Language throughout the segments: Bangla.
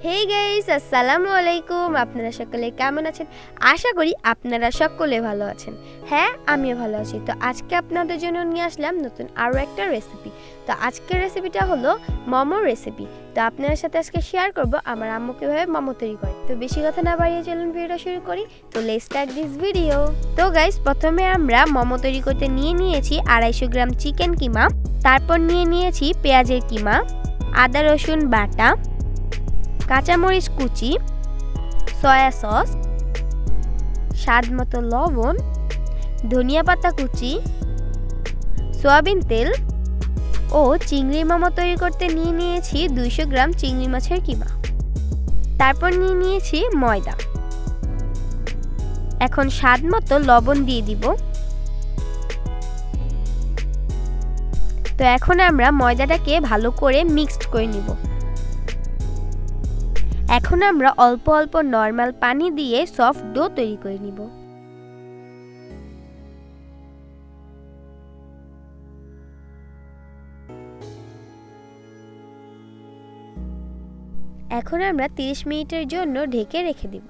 হে গাইস, আসসালামু আলাইকুম। আপনারা সকলে কেমন আছেন? আশা করি আপনারা সকলে ভালো আছেন। হ্যাঁ, আমিও ভালো আছি। তো আজকে আপনাদের জন্য নিয়ে আসলাম নতুন আরও একটা রেসিপি। তো আজকের রেসিপিটা হলো মোমো রেসিপি। তো আপনাদের সাথে আজকে শেয়ার করব আমার আম্মু কীভাবে মোমো তৈরি করে। তো বেশি কথা না বাড়িয়ে চলুন ভিডিওটা শুরু করি। তো লেটস স্টার্ট দিস ভিডিও। তো গাইস, প্রথমে আমরা মোমো তৈরি করতে নিয়েছি 250 গ্রাম চিকেন কিমা, তারপর নিয়েছি পেঁয়াজের কিমা, আদা রসুন বাটা, কাঁচামরিচ কুচি, সয়া সস, স্বাদ মতো লবণ, ধনিয়া পাতা কুচি, সয়াবিন তেল ও চিংড়ি মোমো তৈরি করতে নিয়েছি 200 গ্রাম চিংড়ি মাছের কিমা। তারপর নিয়েছি ময়দা। এখন স্বাদ মতো লবণ দিয়ে দিব। তো এখন আমরা ময়দাটাকে ভালো করে মিক্সড করে নিব। এখন আমরা অল্প অল্প নরমাল পানি দিয়ে সফট ডো তৈরি করে নিব। এখন আমরা 30 মিনিটের জন্য ঢেকে রেখে দিব।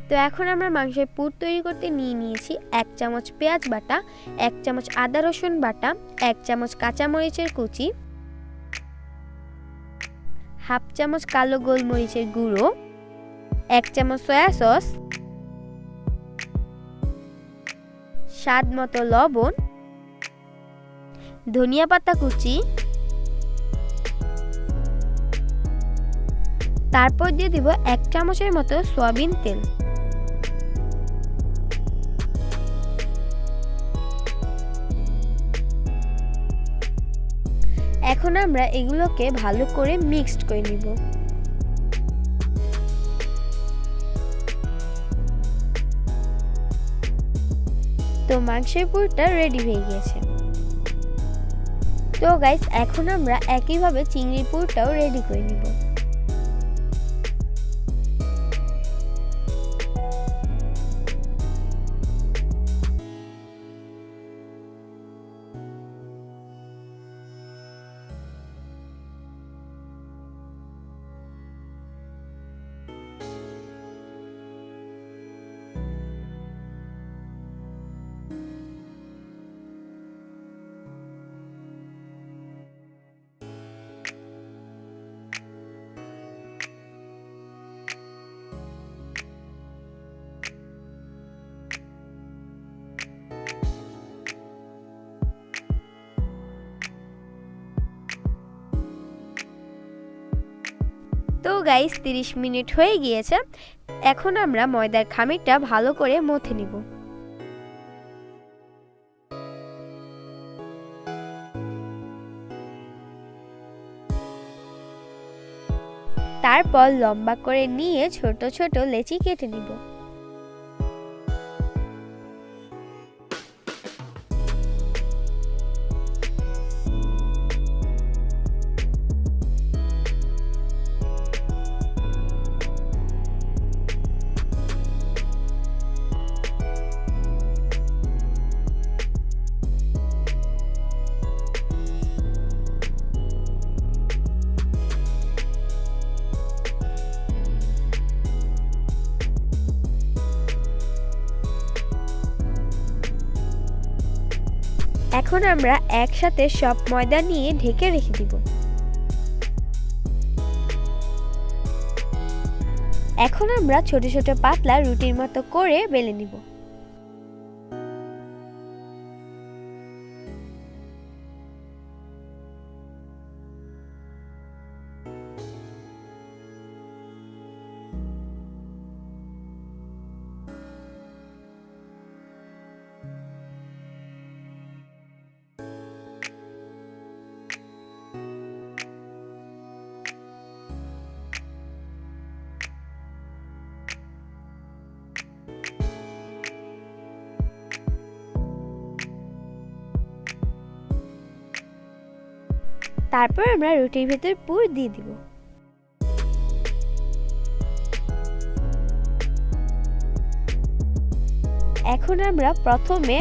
তো এখন আমরা মাংসের পুর তৈরি করতে নিয়েছি 1 চামচ পেঁয়াজ বাটা, 1 চামচ আদা রসুন বাটা, 1 চামচ কাঁচামরিচের কুচি, হাফ চামচ কালো গোলমরিচের গুঁড়ো, 1 চামচ সয়া সস, স্বাদ মতো লবণ, ধনিয়া পাতা কুচি, তারপর দিয়ে দিব 1 চামচের মতো সয়াবিন তেল। এখন আমরা এগুলোকে ভালো করে মিক্সড করে নিব। তো মাংসের পুরটা রেডি হয়ে গিয়েছে। তো গাইস, এখন আমরা একইভাবে চিংড়ির পুরটাও রেডি করে নিব। তো গাইস, 30 মিনিট হয়ে গিয়েছে। এখন আমরা ময়দার খামিরটা ভালো করে মথে নিব। তারপর লম্বা করে নিয়ে ছোট ছোট লেচি কেটে নিব। এখন আমরা একসাথে সব ময়দা নিয়ে ঢেকে রেখে দিব। এখন আমরা ছোট ছোট পাতলা রুটির মতো করে বেলে নিব। তারপর আমরা রুটির ভেতর পুর দিয়ে দিব। এখন আমরা প্রথমে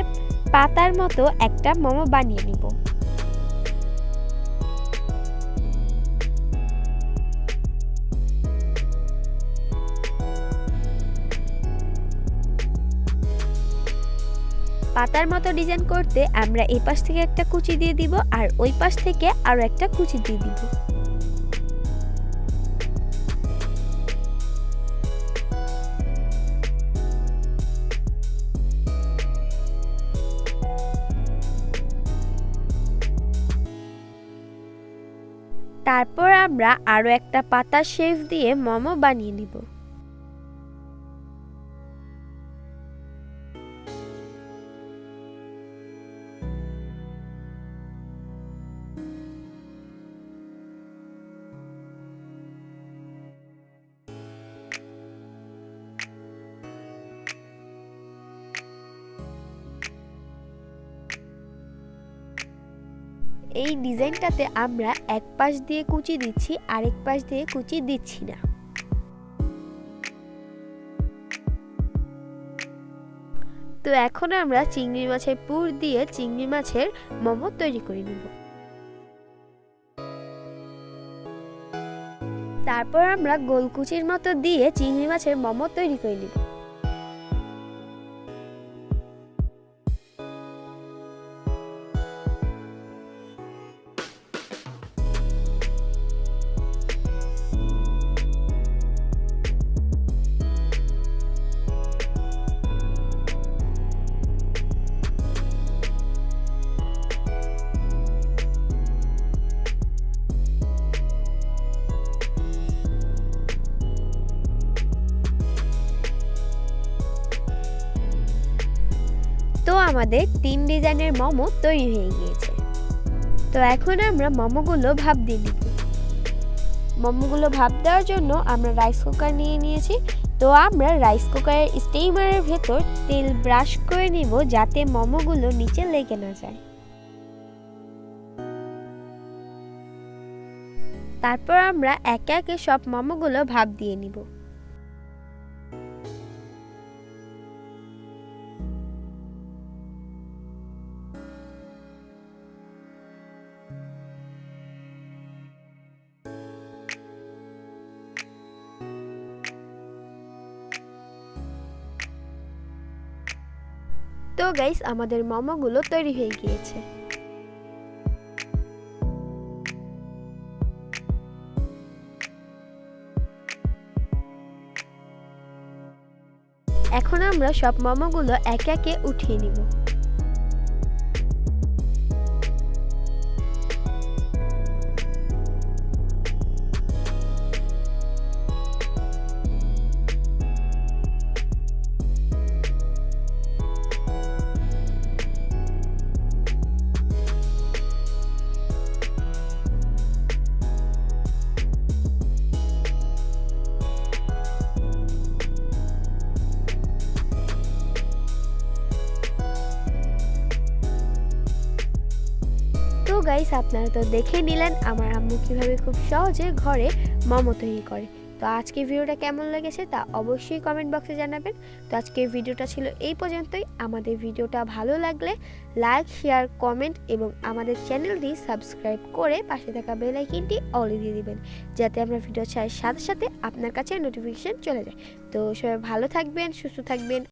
পাতার মতো একটা মোমো বানিয়ে নিব। পাতার মতো ডিজাইন করতে আমরা এই পাশ থেকে একটা কুচি দিয়ে দিব আর ওই পাশ থেকে আরো একটা কুচি দিয়ে দিব। তারপর আমরা আরো একটা পাতার শেপ দিয়ে মোমো বানিয়ে নিব। এই ডিজাইনটাতে আমরা এক পাশ দিয়ে কুচি দিচ্ছি, আরেক পাশ দিয়ে কুচি দিচ্ছি না। তো এখন আমরা চিংড়ি মাছের পুর দিয়ে চিংড়ি মাছের মোমো তৈরি করে নিব। তারপর আমরা গোল কুচির মতো দিয়ে চিংড়ি মাছের মোমো তৈরি করে নিব। তো আমাদের 3 ডিজাইনের মোমো তৈরি হয়ে গিয়েছে। তো এখন আমরা মোমোগুলো ভাপ দিয়ে নিব। মোমোগুলো ভাপ দেওয়ার জন্য আমরা রাইস কুকার নিয়ে নিয়েছি। তো আমরা রাইস কুকারের স্টিমারের ভেতর তেল ব্রাশ করে নিব যাতে মোমোগুলো নিচে লেগে না যায়। তারপর আমরা একে একে সব মোমোগুলো ভাপ দিয়ে নিব। তো গাইস আমাদের মোমোগুলো তৈরি হয়ে গিয়েছে। এখন আমরা সব মোমোগুলো একে একে উঠিয়ে নিব। তো গাইস আপনারা তো দেখে নিলেন আমার আম্মু কিভাবে খুব সহজে ঘরে মোমো তৈরি করে। তো আজকের ভিডিওটা কেমন লেগেছে তা অবশ্যই কমেন্ট বক্সে জানাবেন। তো আজকের ভিডিওটা ছিল এই পর্যন্তই। আমাদের ভিডিওটা ভালো লাগলে লাইক, শেয়ার, কমেন্ট এবং আমাদের চ্যানেলটি সাবস্ক্রাইব করে পাশে থাকা বেল আইকনটি অলে দিয়ে দিবেন যাতে আমরা ভিডিও ছাড়ার সাথে সাথে আপনার কাছে নোটিফিকেশন চলে যায়। তো সবাই ভালো থাকবেন, সুস্থ থাকবেন।